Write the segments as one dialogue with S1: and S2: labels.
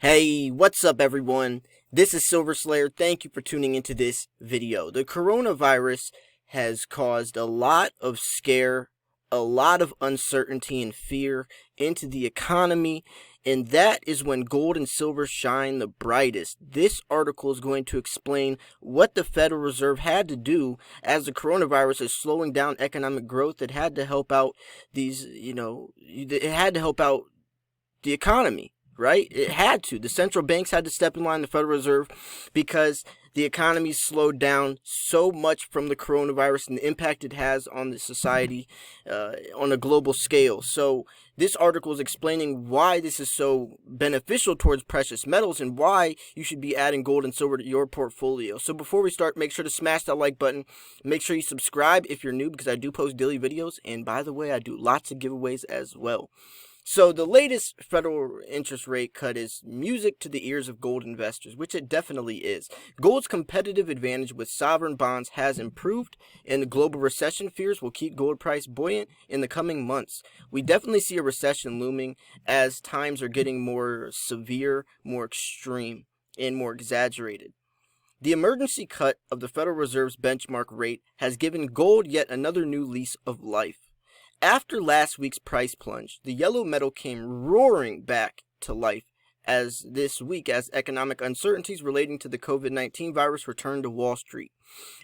S1: Hey, what's up everyone? This is Silver Slayer. Thank you for tuning into this video. The coronavirus has caused a lot of scare, a lot of uncertainty and fear into the economy, and that is when gold and silver shine the brightest. This article is going to explain what the Federal Reserve had to do as the coronavirus is slowing down economic growth. It had to help out it had to help out the economy. Right? It had to. The central banks had to step in line, the Federal Reserve, because the economy slowed down so much from the coronavirus and the impact it has on the society on a global scale. So this article is explaining why this is so beneficial towards precious metals and why you should be adding gold and silver to your portfolio. So before we start, make sure to smash that like button. Make sure you subscribe if you're new, because I do post daily videos. And by the way, I do lots of giveaways as well. So the latest federal interest rate cut is music to the ears of gold investors, which it definitely is. Gold's competitive advantage with sovereign bonds has improved, and the global recession fears will keep gold price buoyant in the coming months. We definitely see a recession looming as times are getting more severe, more extreme, and more exaggerated. The emergency cut of the Federal Reserve's benchmark rate has given gold yet another new lease of life. After last week's price plunge, the yellow metal came roaring back to life as economic uncertainties relating to the COVID-19 virus returned to Wall Street.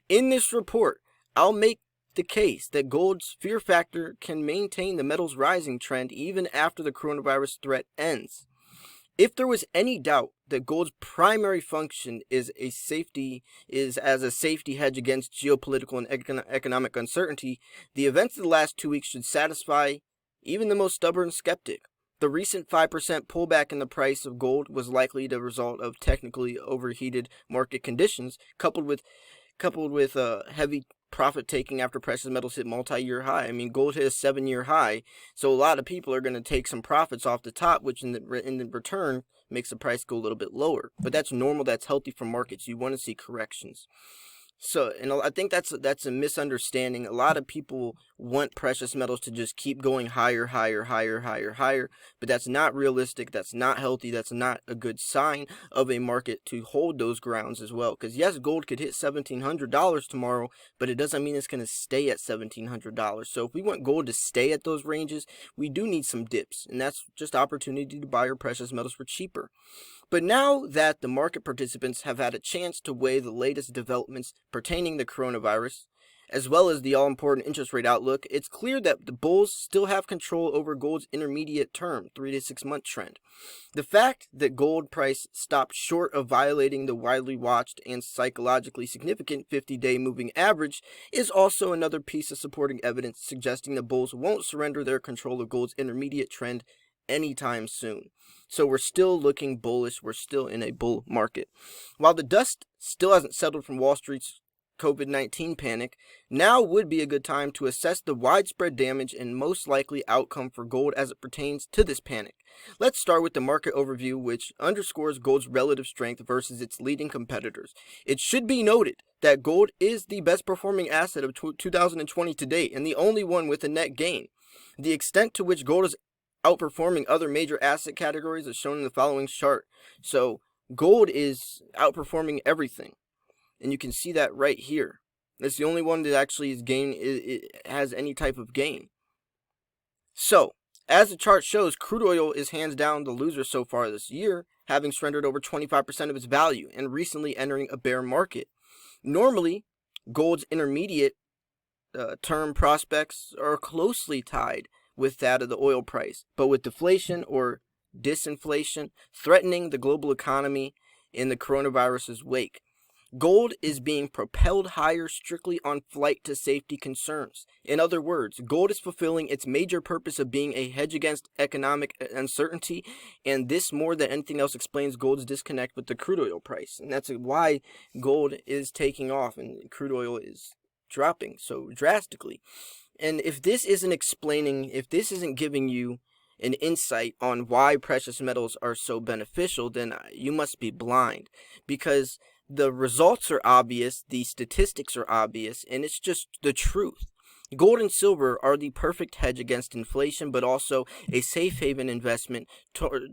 S1: In this report, I'll make the case that gold's fear factor can maintain the metal's rising trend even after the coronavirus threat ends. If there was any doubt that gold's primary function is as a safety hedge against geopolitical and economic uncertainty, the events of the last 2 weeks should satisfy even the most stubborn skeptic. The recent 5% pullback in the price of gold was likely the result of technically overheated market conditions, coupled with heavy profit taking after precious metals hit multi-year high. I mean, gold hit a 7-year high, so a lot of people are going to take some profits off the top, which in the return makes the price go a little bit lower. But that's normal. That's healthy for markets. You want to see corrections. So, and I think that's a misunderstanding. A lot of people want precious metals to just keep going higher, but that's not realistic. That's not healthy. That's not a good sign of a market to hold those grounds as well. Because yes, gold could hit $1,700 tomorrow, but it doesn't mean it's going to stay at $1,700. So if we want gold to stay at those ranges, we do need some dips, and that's just opportunity to buy our precious metals for cheaper. But now that the market participants have had a chance to weigh the latest developments pertaining to coronavirus, as well as the all-important interest rate outlook, it's clear that the bulls still have control over gold's intermediate term, 3 to 6 month trend. The fact that gold price stopped short of violating the widely watched and psychologically significant 50-day moving average is also another piece of supporting evidence suggesting the bulls won't surrender their control of gold's intermediate trend anytime soon. So we're still looking bullish. We're still in a bull market. While the dust still hasn't settled from Wall Street's COVID-19 panic, now would be a good time to assess the widespread damage and most likely outcome for gold as it pertains to this panic. Let's start with the market overview, which underscores gold's relative strength versus its leading competitors. It should be noted that gold is the best performing asset of 2020 to date and the only one with a net gain. The extent to which gold is outperforming other major asset categories is shown in the following chart. So gold is outperforming everything, and you can see that right here. It's the only one that actually it has any type of gain. So as the chart shows, crude oil is hands down the loser so far this year, having surrendered over 25% of its value and recently entering a bear market. Normally, gold's intermediate term prospects are closely tied with that of the oil price, but with deflation or disinflation threatening the global economy in the coronavirus's wake, gold is being propelled higher strictly on flight to safety concerns. In other words, gold is fulfilling its major purpose of being a hedge against economic uncertainty, and this more than anything else explains gold's disconnect with the crude oil price. And that's why gold is taking off and crude oil is dropping so drastically. And if this isn't giving you an insight on why precious metals are so beneficial, then you must be blind, because the results are obvious, the statistics are obvious, and it's just the truth. Gold and silver are the perfect hedge against inflation, but also a safe haven investment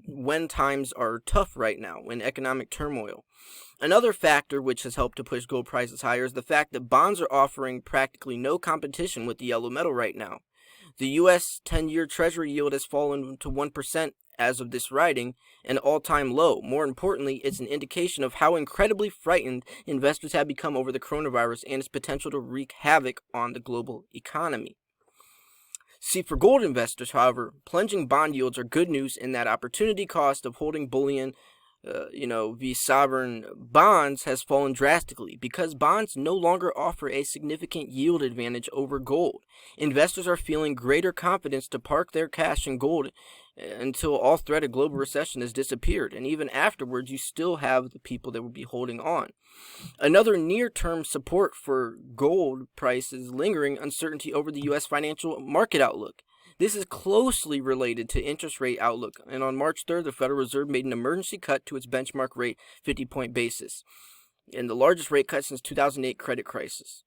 S1: when times are tough right now, in economic turmoil. Another factor which has helped to push gold prices higher is the fact that bonds are offering practically no competition with the yellow metal right now. The U.S. 10-year Treasury yield has fallen to 1% as of this writing, an all-time low. More importantly, it's an indication of how incredibly frightened investors have become over the coronavirus and its potential to wreak havoc on the global economy. See, for gold investors, however, plunging bond yields are good news in that opportunity cost of holding bullion via sovereign bonds has fallen drastically because bonds no longer offer a significant yield advantage over gold. Investors are feeling greater confidence to park their cash in gold until all threat of global recession has disappeared, and even afterwards you still have the people that will be holding on. Another near-term support for gold price is lingering uncertainty over the U.S. financial market outlook. This is closely related to interest rate outlook, and on March 3rd, the Federal Reserve made an emergency cut to its benchmark rate 50-point basis, and the largest rate cut since 2008 credit crisis.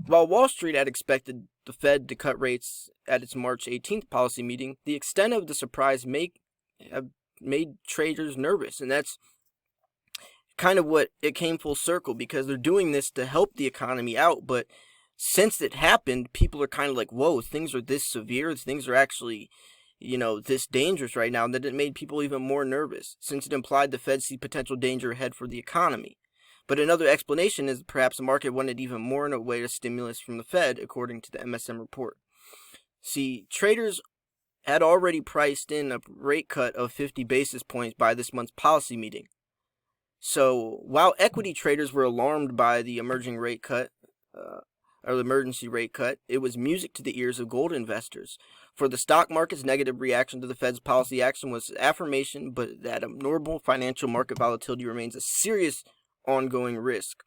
S1: While Wall Street had expected the Fed to cut rates at its March 18th policy meeting, the extent of the surprise have made traders nervous, and that's kind of what it came full circle, because they're doing this to help the economy out, but since it happened, people are kind of like, whoa, things are this severe, things are actually, this dangerous right now, and that it made people even more nervous, since it implied the Fed see potential danger ahead for the economy. But another explanation is perhaps the market wanted even more in a way of stimulus from the Fed, according to the MSM report. See, traders had already priced in a rate cut of 50 basis points by this month's policy meeting. So, while equity traders were alarmed by the emergency rate cut, it was music to the ears of gold investors. For the stock market's negative reaction to the Fed's policy action was affirmation, but that abnormal financial market volatility remains a serious ongoing risk.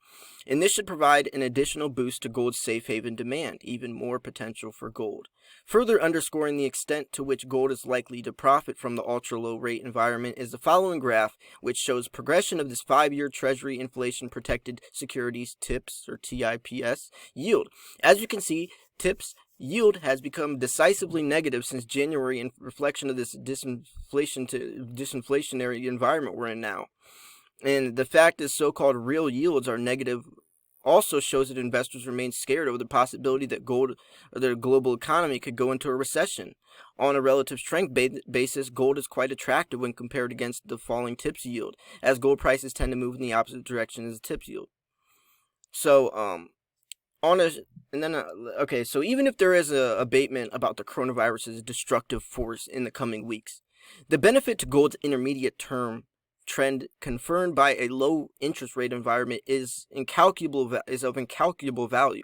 S1: And this should provide an additional boost to gold's safe haven demand, even more potential for gold. Further underscoring the extent to which gold is likely to profit from the ultra-low rate environment is the following graph, which shows progression of this 5-year Treasury inflation-protected securities TIPS, or TIPS, yield. As you can see, TIPS yield has become decisively negative since January in reflection of this disinflationary environment we're in now. And the fact that so-called real yields are negative also shows that investors remain scared over the possibility that gold or the global economy could go into a recession. On a relative strength basis, gold is quite attractive when compared against the falling TIPS yield, as gold prices tend to move in the opposite direction as the TIPS yield. So, so even if there is a abatement about the coronavirus's destructive force in the coming weeks, the benefit to gold's intermediate term trend confirmed by a low interest rate environment is of incalculable value,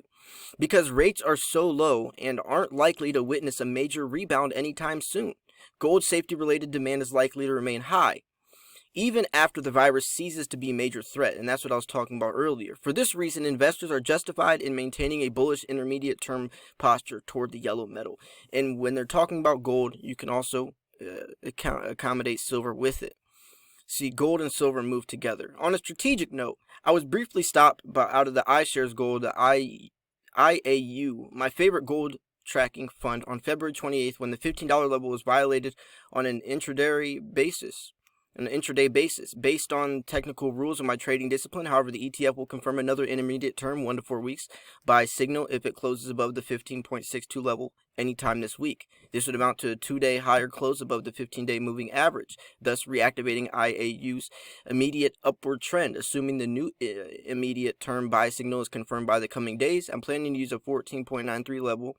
S1: because rates are so low and aren't likely to witness a major rebound anytime soon. Gold safety related demand is likely to remain high even after the virus ceases to be a major threat, and that's what I was talking about earlier. For this reason, investors are justified in maintaining a bullish intermediate term posture toward the yellow metal. And when they're talking about gold, you can also accommodate silver with it. See, gold and silver move together. On a strategic note, I was briefly stopped out of the iShares Gold, the IAU, my favorite gold tracking fund, on February 28th when the $15 level was violated on an intraday basis. Based on technical rules of my trading discipline, however, the ETF will confirm another intermediate term, 1 to 4 weeks, by signal if it closes above the 15.62 level anytime this week. This would amount to a 2-day higher close above the 15-day moving average, thus reactivating IAU's immediate upward trend. Assuming the new immediate term buy signal is confirmed by the coming days, I'm planning to use a 14.93 level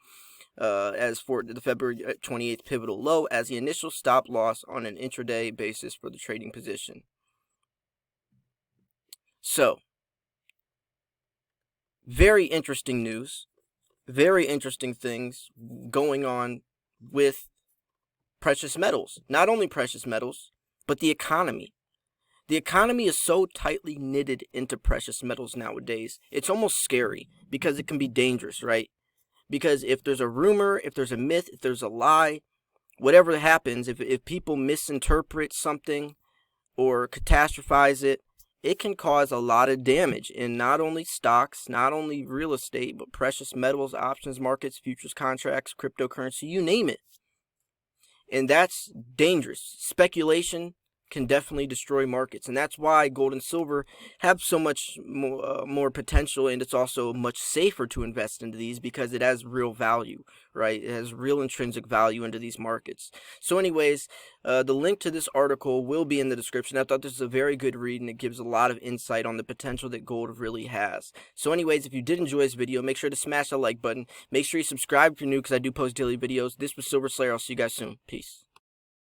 S1: as for the February 28th pivotal low as the initial stop loss on an intraday basis for the trading position. So, very interesting news, very interesting things going on with precious metals. Not only precious metals, but the economy. The economy is so tightly knitted into precious metals nowadays, it's almost scary because it can be dangerous, right? Because if there's a rumor, if there's a myth, if there's a lie, whatever happens, if people misinterpret something or catastrophize it, it can cause a lot of damage in not only stocks, not only real estate, but precious metals, options markets, futures contracts, cryptocurrency, you name it. And that's dangerous. Speculation can definitely destroy markets, and that's why gold and silver have so much more potential, and it's also much safer to invest into these because it has real value, right? It has real intrinsic value into these markets. So anyways, the link to this article will be in the description. I thought this was a very good read, and it gives a lot of insight on the potential that gold really has. So anyways, if you did enjoy this video, make sure to smash that like button. Make sure you subscribe if you're new, because I do post daily videos. This was Silver Slayer. I'll see you guys soon. Peace.